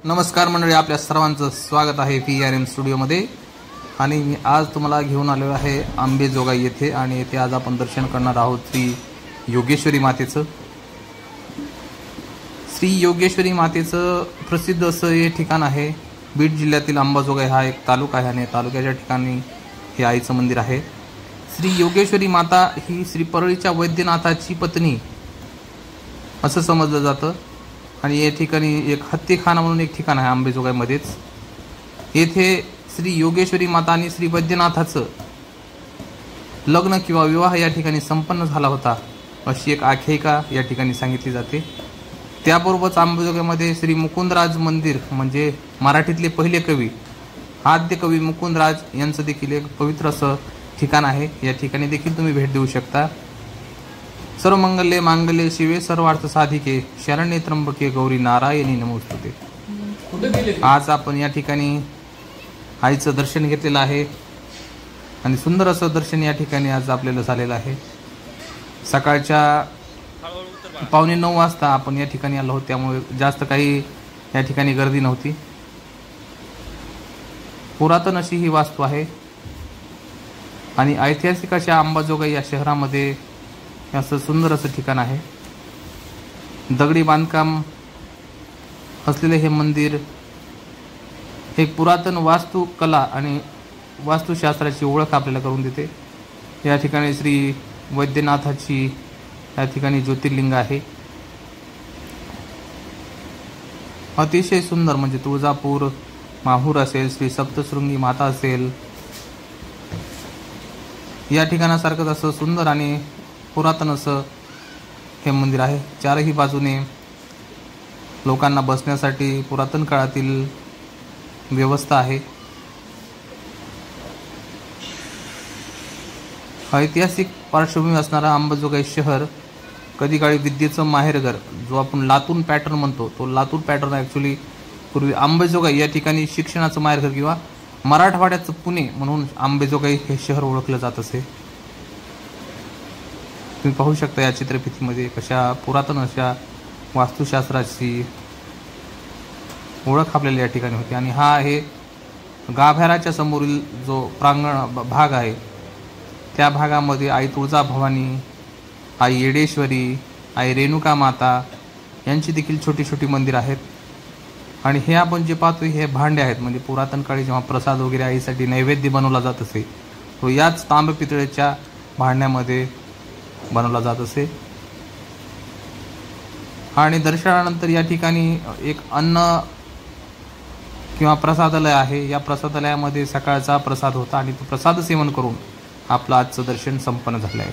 नमस्कार मंडळी, आपल्या सर्वांचं स्वागत आहे PRM स्टुडिओमध्ये. आणि मी आज तुम्हाला घेऊन आलो आहे अंबेजोगाई येथे. आणि येथे आज आपण दर्शन करणार आहोत श्री योगेश्वरी मातेचं. श्री योगेश्वरी मातेचं प्रसिद्ध असं हे ठिकाण आहे. बीड जिल्ह्यातील अंबाजोगाई हा एक तालुका आहे आणि तालुक्याच्या ठिकाणी हे आईचं मंदिर आहे. श्री योगेश्वरी माता ही श्री परळीच्या वैद्यनाथाची पत्नी असं समजलं जातं. आणि या ठिकाणी एक हत्तीखाना म्हणून एक ठिकाण आहे अंबेजोगाईमध्येच. येथे श्री योगेश्वरी माता आणि श्री वैद्यनाथाचं लग्न किंवा विवाह या ठिकाणी संपन्न झाला होता अशी एक आख्यायिका या ठिकाणी सांगितली जाते. त्याबरोबरच अंबेजोगाईमध्ये श्री मुकुंदराज मंदिर म्हणजे मराठीतले पहिले कवी आद्य कवी मुकुंदराज यांचं देखील एक पवित्र असं ठिकाण आहे. या ठिकाणी देखील तुम्ही भेट देऊ शकता. सर्व मंगल्ये मांगल्ये शिवे सर्वार्थ साधिके शरण्ये त्र्यंबके गौरी नारायणी नमोस्तुते. आज आपण या ठिकाणी आईचं दर्शन घेतलेलं आहे आणि सुंदर असं दर्शन या ठिकाणी आज आपल्याला झालेलं आहे. सकाळच्या 8:45 वाजता आपण या ठिकाणी आलो आहोत, त्यामुळे जास्त काही या ठिकाणी गर्दी नव्हती. पुरातन अशी ही वास्तू आहे आणि ऐतिहासिक अशा अंबाजोगाई या शहरामध्ये असं सुंदर असं ठिकाण आहे. दगडी बांधकाम असलेले हे मंदिर एक पुरातन वास्तुकला आणि वास्तुशास्त्राची ओळख आपल्याला करून देते. या ठिकाणी श्री वैद्यनाथाची या ठिकाणी ज्योतिर्लिंग आहे. अतिशय सुंदर म्हणजे तुळजापूर माहूर असेल, श्री सप्तशृंगी माता असेल, या ठिकाणासारखंच असं सुंदर आणि पुरातन असं हे मंदिर आहे. चारही बाजूने लोकांना बसण्यासाठी पुरातन काळातील व्यवस्था आहे. ऐतिहासिक पार्श्वभूमी असणारा अंबाजोगाई शहर कधी काळी विद्येचं माहेरघर जो आपण लातूर पॅटर्न म्हणतो, तो लातूर पॅटर्न ॲक्च्युली पूर्वी अंबाजोगाई या ठिकाणी शिक्षणाचं माहेरघर किंवा मराठवाड्याचं पुणे म्हणून अंबाजोगाई हे शहर ओळखलं जात असे. तुम्ही पाहू शकता या चित्रफितीमध्ये कशा पुरातन अशा वास्तुशास्त्राची ओळख आपल्याला या ठिकाणी होती. आणि हा आहे गाभाऱ्याच्या समोरील जो प्रांगण भाग आहे, त्या भागामध्ये आई तुळजाभवानी, आई येडेश्वरी, आई रेणुका माता यांची देखील छोटी छोटी मंदिर आहेत. आणि हे आपण जे पाहतो हे भांडे आहेत, म्हणजे पुरातन काळी जेव्हा प्रसाद वगैरे आईसाठी नैवेद्य बनवला जात असे तो याच तांब पितळेच्या भांड्यामध्ये बनवला जात असे. आणि दर्शनानंतर या ठिकाणी एक अन्न किंवा प्रसादालय आहे. या प्रसादालयामध्ये सकाळचा प्रसाद होता आणि तो प्रसाद सेवन करून आपलं आजचं दर्शन संपन्न झालं आहे.